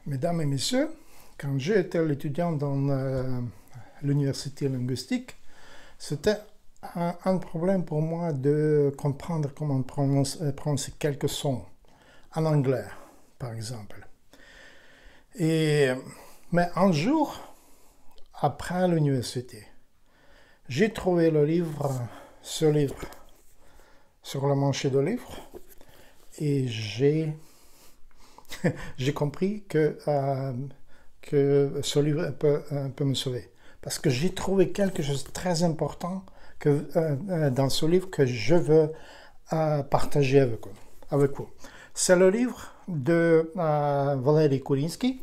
Mesdames et messieurs, quand j'étais étudiant dans l'université linguistique, c'était un problème pour moi de comprendre comment prononcer quelques sons en anglais, par exemple. Mais un jour, après l'université, j'ai trouvé ce livre sur le marché de livres et j'ai compris que ce livre peut me sauver. Parce que j'ai trouvé quelque chose de très important dans ce livre que je veux partager avec vous. C'est le livre de Valéry Kourinski.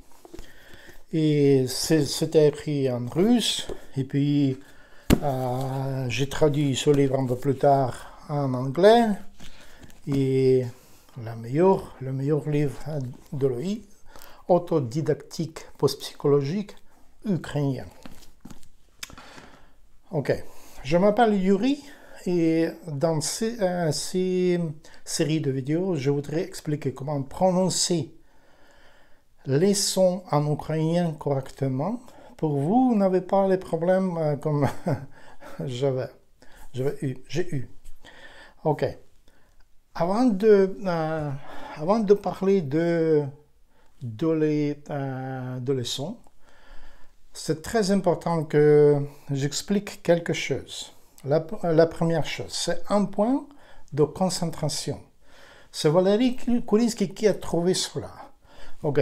Et c'était écrit en russe. Et puis, j'ai traduit ce livre un peu plus tard en anglais. Et le meilleur livre de l'OI, autodidactique post-psychologique ukrainien. Ok, je m'appelle Yuri et dans ces séries de vidéos, je voudrais expliquer comment prononcer les sons en ukrainien correctement. Pour vous, n'avez pas les problèmes comme j'ai eu. Ok. Avant de parler de les sons, c'est très important que j'explique quelque chose. La première chose, c'est un point de concentration. C'est Valéry Kourinski qui a trouvé cela. Ok.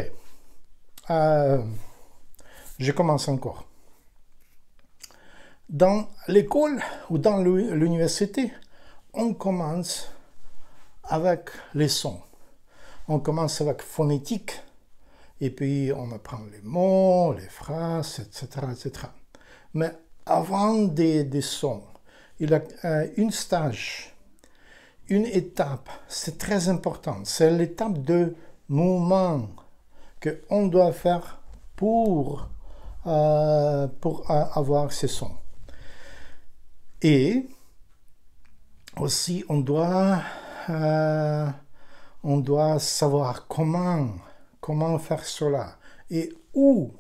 Je commence encore. Dans l'école ou dans l'université, on commence avec les sons. On commence avec phonétique, et puis on apprend les mots, les phrases, etc. etc. Mais avant des sons, il y a une stage, une étape, c'est très important. C'est l'étape de mouvement qu'on doit faire pour avoir ces sons. Et aussi, on doit savoir comment faire cela et où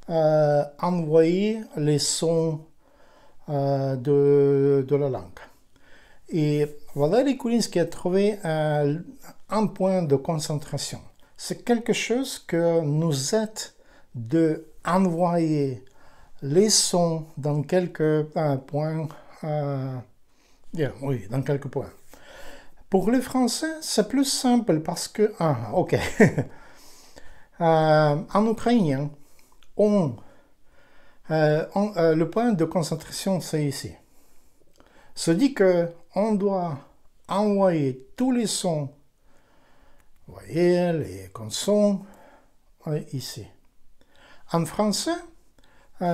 envoyer les sons de la langue. Et Valéry Kourinski a trouvé un point de concentration. C'est quelque chose que nous aide d'envoyer les sons dans quelques points. Oui, dans quelques points. Pour les Français, c'est plus simple parce que... ok. En ukrainien, le point de concentration, c'est ici. Ça dit qu'on doit envoyer tous les sons, vous voyez, les consonnes, ici. En français,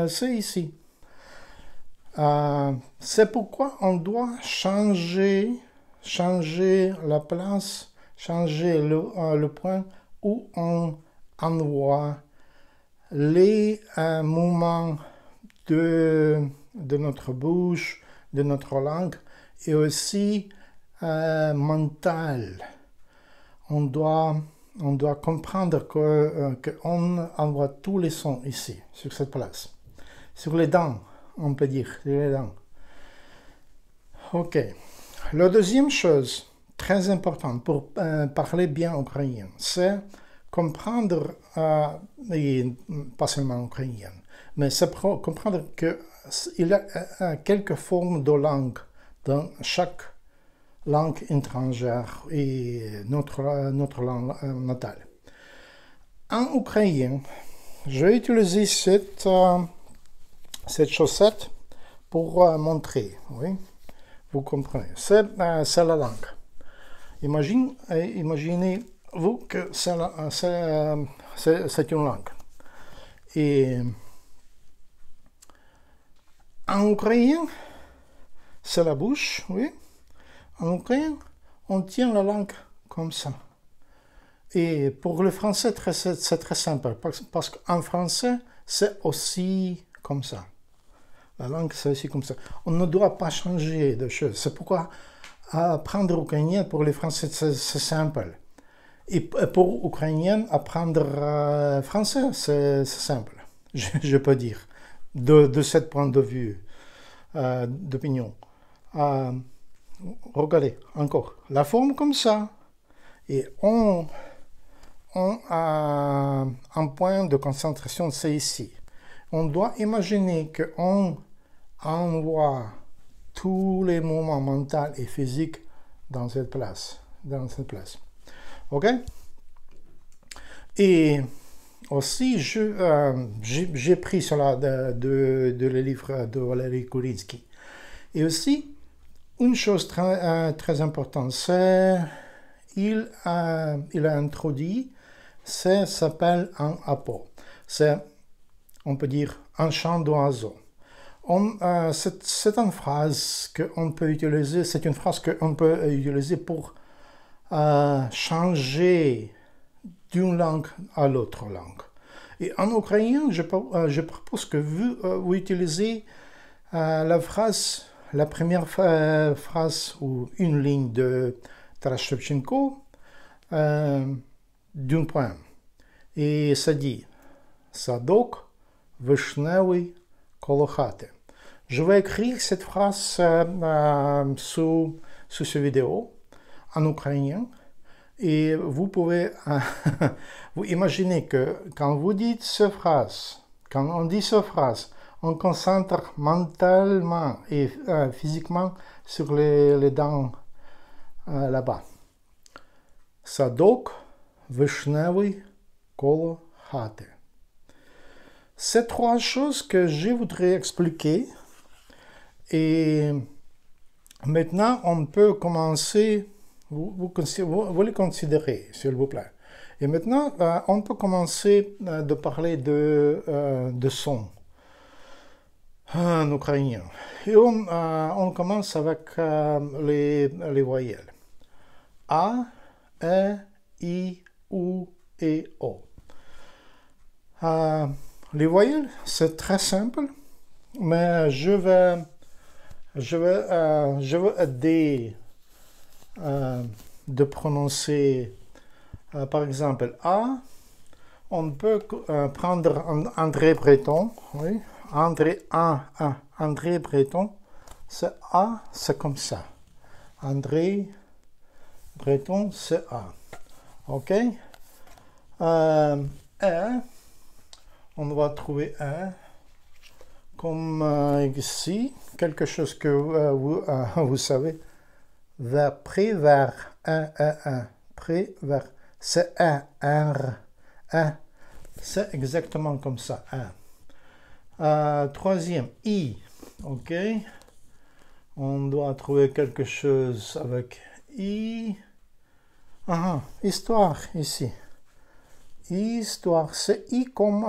c'est ici. C'est pourquoi on doit changer la place, changer le point où on envoie les mouvements de notre bouche, de notre langue, et aussi mental. On doit comprendre qu'on envoie tous les sons ici, sur cette place. Sur les dents, on peut dire, sur les dents. Ok. La deuxième chose, très importante pour parler bien ukrainien, c'est comprendre, et pas seulement ukrainien, mais c'est comprendre qu'il y a quelques formes de langue dans chaque langue étrangère et notre langue natale. En ukrainien, je vais utiliser cette chaussette pour montrer, oui, vous comprenez, c'est la langue. Imaginez-vous que c'est une langue. Et en ukrainien, c'est la bouche, oui. En ukrainien, on tient la langue comme ça. Et pour le français, c'est très simple, parce qu'en français, c'est aussi comme ça. La langue, c'est aussi comme ça. On ne doit pas changer de choses. C'est pourquoi apprendre ukrainien pour les Français, c'est simple. Et pour Ukrainiens, apprendre français, c'est simple, je peux dire, de ce point de vue d'opinion. Regardez, encore, la forme comme ça, et on a un point de concentration, c'est ici. On doit imaginer qu'on envoie tous les mouvements mentaux et physiques dans cette place. OK? Et aussi, j'ai pris cela de le livre de Valéry Kurinsky. Et aussi, une chose très importante, c'est il a introduit, ça s'appelle un apport. C'est, on peut dire, un chant d'oiseau. C'est une phrase qu'on peut utiliser, c'est une phrase qu'on peut utiliser pour changer d'une langue à l'autre langue. Et en ukrainien, je propose que vous utilisez la première phrase ou une ligne de Taras Shevchenko d'un poème. Et ça dit Sadok Vishnevy коло хати. Je vais écrire cette phrase sous cette vidéo en ukrainien. Et vous pouvez vous imaginer que quand vous dites cette phrase, quand on dit cette phrase, on concentre mentalement et physiquement sur les dents là-bas. Sadok Vishnevy коло хати. C'est trois choses que je voudrais expliquer. Et maintenant, on peut commencer. Vous les considérez, s'il vous plaît. Et maintenant, on peut commencer de parler de son en ukrainien. Et on commence avec les voyelles. A, E, I, U et O. Les voyelles, c'est très simple, mais je vais aider de prononcer, par exemple, A. On peut prendre André Breton, oui, André Breton, c'est A, c'est comme ça. André Breton, c'est A. OK? On va trouver un comme ici, quelque chose que vous savez, près vers 1, près vers, c'est un, c'est exactement comme ça, troisième, I, ok, on doit trouver quelque chose avec I, histoire, ici. Histoire, c'est I comme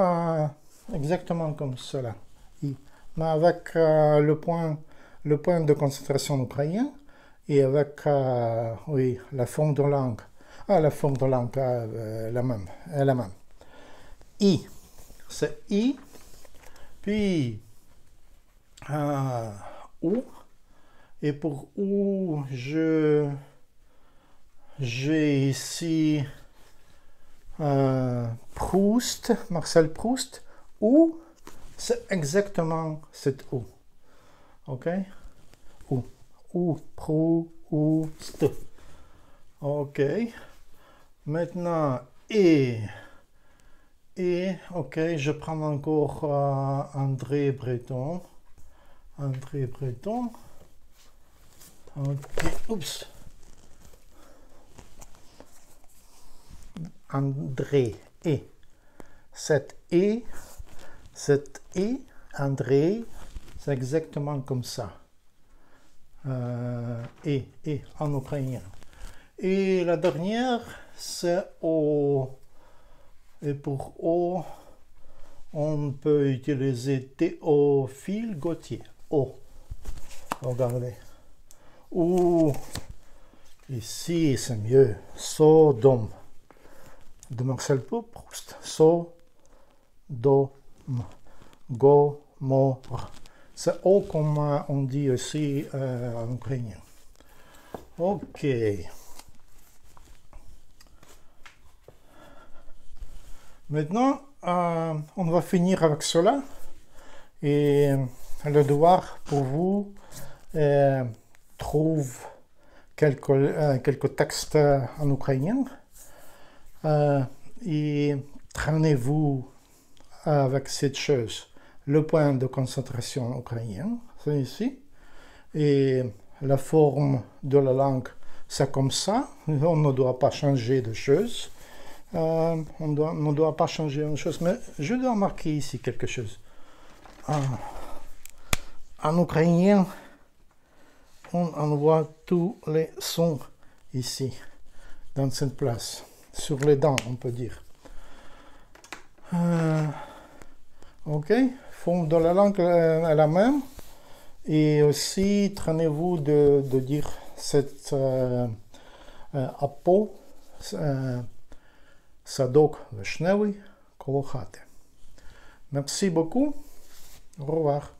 exactement comme cela, I, mais avec le point de concentration ukrainien et avec oui, la forme de langue. La forme de langue la même. I, c'est I, puis U, et pour U, j'ai ici Proust, Marcel Proust, ou c'est exactement cette ou. Ok? Ou, Proust. Ok. Maintenant, et, ok, je prends encore André Breton. Ok, oups. André et cet et André, c'est exactement comme ça. Et en ukrainien. Et la dernière, c'est O. Et pour O, on peut utiliser Théophile Gautier. O. Regardez. Ou ici, c'est mieux. Sodome. De Marcel Proust. Sodome. Gomorrhe. C'est O comme on dit aussi en ukrainien. Ok. Maintenant, on va finir avec cela. Et le devoir pour vous trouve quelques textes en ukrainien. Et traînez-vous avec cette chose. Le point de concentration ukrainien, c'est ici. Et la forme de la langue, c'est comme ça. On ne doit pas changer de choses. On ne doit pas changer une chose, mais je dois marquer ici quelque chose. En ukrainien, on envoie tous les sons ici, dans cette place, sur les dents, on peut dire. Ok, forme de la langue est la même. Et aussi, traînez-vous de dire cette apo, садок вишневий коло хати. Merci beaucoup. Au revoir.